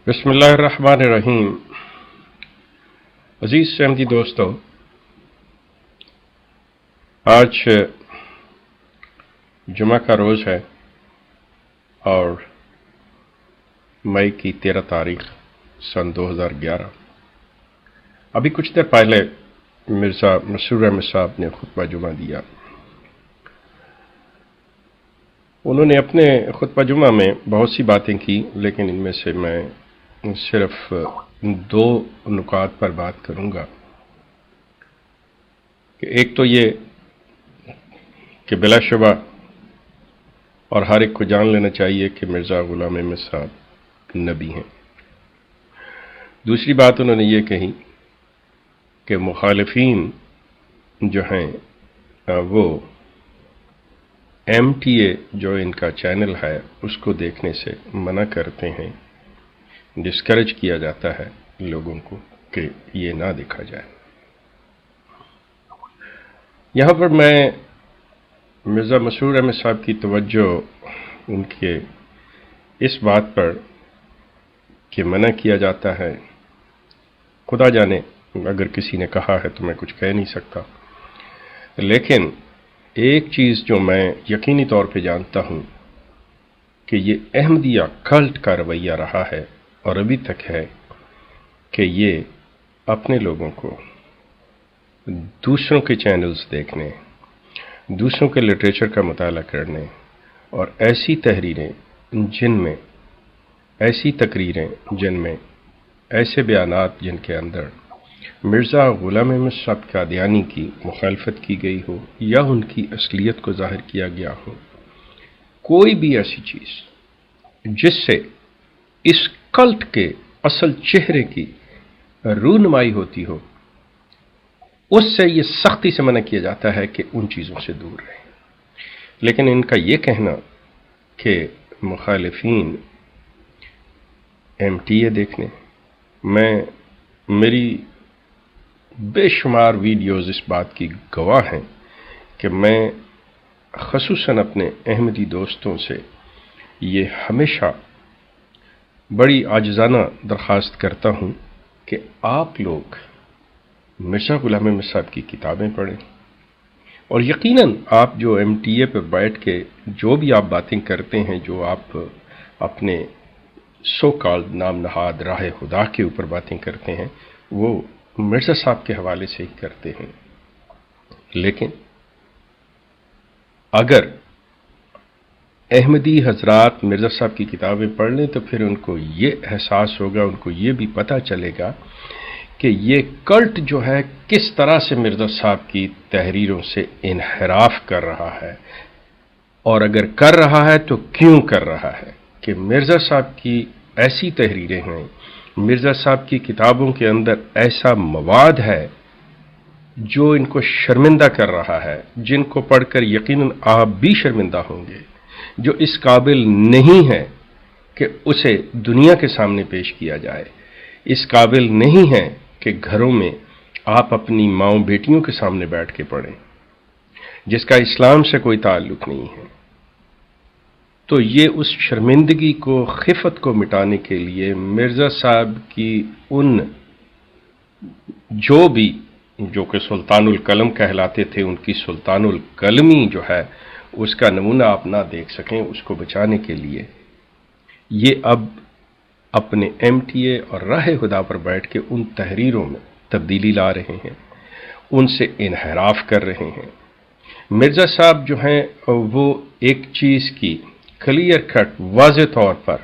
بسم اللہ الرحمن الرحیم۔ عزیز احمدی دوستو، آج جمعہ کا روز ہے اور مئی کی 13 تاریخ سن 2011۔ ابھی کچھ دیر پہلے مرزا مسرور احمد صاحب نے خطبہ جمعہ دیا۔ انہوں نے اپنے خطبہ جمعہ میں بہت سی باتیں کی، لیکن ان میں سے میں صرف 2 نکات پر بات کروں گا کہ ایک تو یہ کہ بلا شبہ اور ہر ایک کو جان لینا چاہیے کہ مرزا غلام احمد صاحب نبی ہیں۔ دوسری بات انہوں نے یہ کہی کہ مخالفین جو ہیں وہ MTA جو ان کا چینل ہے اس کو دیکھنے سے منع کرتے ہیں، ڈسکریج کیا جاتا ہے لوگوں کو کہ یہ نہ دیکھا جائے۔ یہاں پر میں مرزا مسرور احمد صاحب کی توجہ ان کے اس بات پر کہ منع کیا جاتا ہے، خدا جانے اگر کسی نے کہا ہے تو میں کچھ کہہ نہیں سکتا، لیکن ایک چیز جو میں یقینی طور پہ جانتا ہوں کہ یہ احمدیہ کلٹ کا رویہ رہا ہے اور ابھی تک ہے کہ یہ اپنے لوگوں کو دوسروں کے چینلز دیکھنے، دوسروں کے لٹریچر کا مطالعہ کرنے اور ایسی تقریریں جن میں ایسے بیانات جن کے اندر مرزا غلام احمد صاحب قادیانی کی مخالفت کی گئی ہو یا ان کی اصلیت کو ظاہر کیا گیا ہو، کوئی بھی ایسی چیز جس سے اس کلٹ کے اصل چہرے کی رونمائی ہوتی ہو، اس سے یہ سختی سے منع کیا جاتا ہے کہ ان چیزوں سے دور رہیں۔ لیکن ان کا یہ کہنا کہ مخالفین MTA دیکھنے، میری بے شمار ویڈیوز اس بات کی گواہ ہیں کہ میں خصوصاً اپنے احمدی دوستوں سے یہ ہمیشہ بڑی عاجزانہ درخواست کرتا ہوں کہ آپ لوگ مرزا غلام احمد صاحب کی کتابیں پڑھیں، اور یقیناً آپ جو MTA پہ بیٹھ کے جو بھی آپ باتیں کرتے ہیں، جو آپ اپنے سو کالڈ نام نہاد راہ خدا کے اوپر باتیں کرتے ہیں، وہ مرزا صاحب کے حوالے سے ہی کرتے ہیں۔ لیکن اگر احمدی حضرات مرزا صاحب کی کتابیں پڑھ لیں تو پھر ان کو یہ احساس ہوگا، ان کو یہ بھی پتہ چلے گا کہ یہ کلٹ جو ہے کس طرح سے مرزا صاحب کی تحریروں سے انحراف کر رہا ہے، اور اگر کر رہا ہے تو کیوں کر رہا ہے۔ کہ مرزا صاحب کی ایسی تحریریں ہیں، مرزا صاحب کی کتابوں کے اندر ایسا مواد ہے جو ان کو شرمندہ کر رہا ہے، جن کو پڑھ کر یقیناً آپ بھی شرمندہ ہوں گے، جو اس قابل نہیں ہے کہ اسے دنیا کے سامنے پیش کیا جائے، اس قابل نہیں ہے کہ گھروں میں آپ اپنی ماؤں بیٹیوں کے سامنے بیٹھ کے پڑھیں، جس کا اسلام سے کوئی تعلق نہیں ہے۔ تو یہ اس شرمندگی کو، خفت کو مٹانے کے لیے مرزا صاحب کی ان جو کہ سلطان القلم کہلاتے تھے، ان کی سلطان القلمی جو ہے اس کا نمونہ آپ نہ دیکھ سکیں، اس کو بچانے کے لیے یہ اب اپنے MTA اور راہ خدا پر بیٹھ کے ان تحریروں میں تبدیلی لا رہے ہیں، ان سے انحراف کر رہے ہیں۔ مرزا صاحب جو ہیں وہ ایک چیز کی کلیئر کٹ واضح طور پر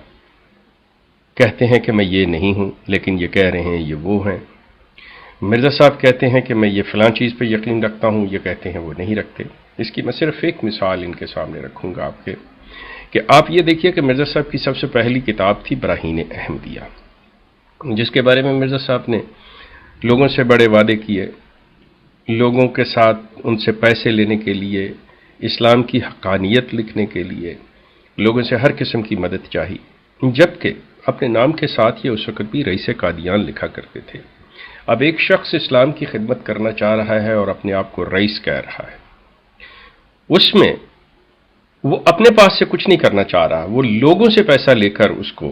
کہتے ہیں کہ میں یہ نہیں ہوں، لیکن یہ کہہ رہے ہیں یہ وہ ہیں۔ مرزا صاحب کہتے ہیں کہ میں یہ فلاں چیز پہ یقین رکھتا ہوں، یہ کہتے ہیں وہ نہیں رکھتے۔ اس کی میں صرف ایک مثال ان کے سامنے رکھوں گا آپ کے، کہ آپ یہ دیکھیے کہ مرزا صاحب کی سب سے پہلی کتاب تھی براہین احمدیہ، جس کے بارے میں مرزا صاحب نے لوگوں سے بڑے وعدے کیے، لوگوں کے ساتھ ان سے پیسے لینے کے لیے، اسلام کی حقانیت لکھنے کے لیے لوگوں سے ہر قسم کی مدد چاہی، جبکہ اپنے نام کے ساتھ یہ اس وقت بھی رئیس قادیان لکھا کرتے تھے۔ اب ایک شخص اسلام کی خدمت کرنا چاہ رہا ہے اور اپنے آپ کو رئیس کہہ رہا ہے، اس میں وہ اپنے پاس سے کچھ نہیں کرنا چاہ رہا، وہ لوگوں سے پیسہ لے کر اس کو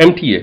MTA,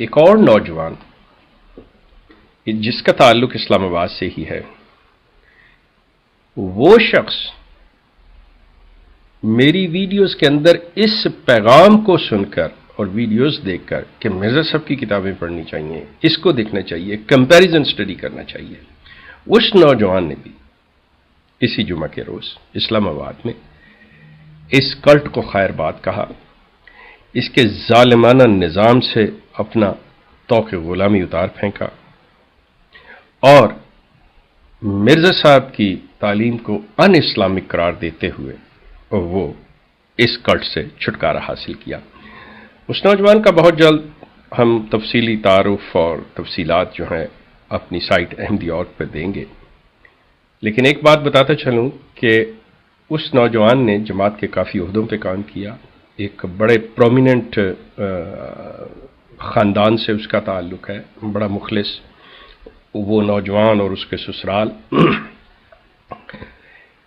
ایک اور نوجوان جس کا تعلق اسلام آباد سے ہی ہے، وہ شخص میری ویڈیوز کے اندر اس پیغام کو سن کر اور ویڈیوز دیکھ کر کہ مرزا صاحب کی کتابیں پڑھنی چاہیے، اس کو دیکھنا چاہیے، کمپیریزن سٹڈی کرنا چاہیے، اس نوجوان نے بھی اسی جمعہ کے روز اسلام آباد میں اس کلٹ کو خیر بات کہا، اس کے ظالمانہ نظام سے اپنا طوق غلامی اتار پھینکا اور مرزا صاحب کی تعلیم کو ان اسلامک قرار دیتے ہوئے وہ اس کلٹ سے چھٹکارا حاصل کیا۔ اس نوجوان کا بہت جلد ہم تفصیلی تعارف اور تفصیلات جو ہیں اپنی سائٹ احمدی آرگ پہ دیں گے، لیکن ایک بات بتاتا چلوں کہ اس نوجوان نے جماعت کے کافی عہدوں پہ کام کیا، ایک بڑے پرومیننٹ خاندان سے اس کا تعلق ہے، بڑا مخلص وہ نوجوان اور اس کے سسرال۔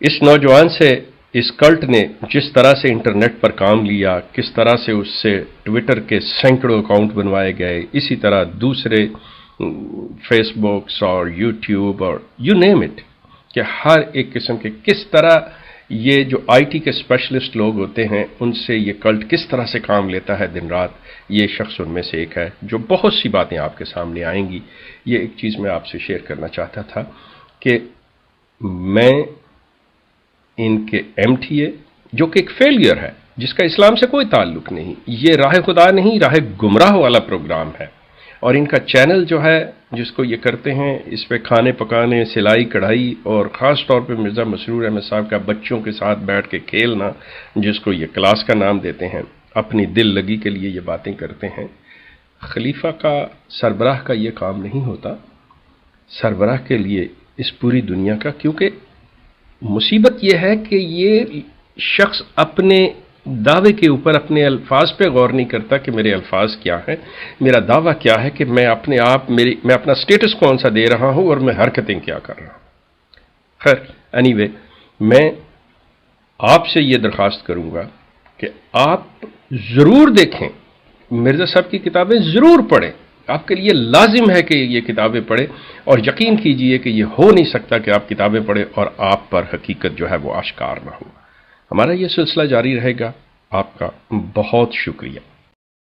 اس نوجوان سے اس کلٹ نے جس طرح سے انٹرنیٹ پر کام لیا، کس طرح سے اس سے ٹویٹر کے سینکڑوں اکاؤنٹ بنوائے گئے، اسی طرح دوسرے فیس بکس اور یوٹیوب اور یو نیم اٹ، کہ ہر ایک قسم کے کس طرح یہ جو آئی ٹی کے اسپیشلسٹ لوگ ہوتے ہیں ان سے یہ کلٹ کس طرح سے کام لیتا ہے دن رات، یہ شخص ان میں سے ایک ہے جو بہت سی باتیں آپ کے سامنے آئیں گی۔ یہ ایک چیز میں آپ سے شیئر کرنا چاہتا تھا کہ میں ان کے ایم ٹی اے جو کہ ایک فیلئر ہے جس کا اسلام سے کوئی تعلق نہیں، یہ راہ خدا نہیں، راہ گمراہ والا پروگرام ہے، اور ان کا چینل جو ہے جس کو یہ کرتے ہیں اس پہ کھانے پکانے، سلائی کڑھائی اور خاص طور پہ مرزا مسرور احمد صاحب کا بچوں کے ساتھ بیٹھ کے کھیلنا، جس کو یہ کلاس کا نام دیتے ہیں، اپنی دل لگی کے لیے یہ باتیں کرتے ہیں۔ خلیفہ کا سربراہ کا یہ کام نہیں ہوتا، سربراہ کے لیے اس پوری دنیا کا، کیونکہ مصیبت یہ ہے کہ یہ شخص اپنے دعوے کے اوپر اپنے الفاظ پہ غور نہیں کرتا کہ میرے الفاظ کیا ہیں، میرا دعویٰ کیا ہے، کہ میں اپنے آپ میں اپنا سٹیٹس کون سا دے رہا ہوں اور میں حرکتیں کیا کر رہا ہوں۔ خیر اینی وے، میں آپ سے یہ درخواست کروں گا کہ آپ ضرور دیکھیں، مرزا صاحب کی کتابیں ضرور پڑھیں، آپ کے لیے لازم ہے کہ یہ کتابیں پڑھیں، اور یقین کیجئے کہ یہ ہو نہیں سکتا کہ آپ کتابیں پڑھیں اور آپ پر حقیقت جو ہے وہ آشکار نہ ہو۔ ہمارا یہ سلسلہ جاری رہے گا۔ آپ کا بہت شکریہ۔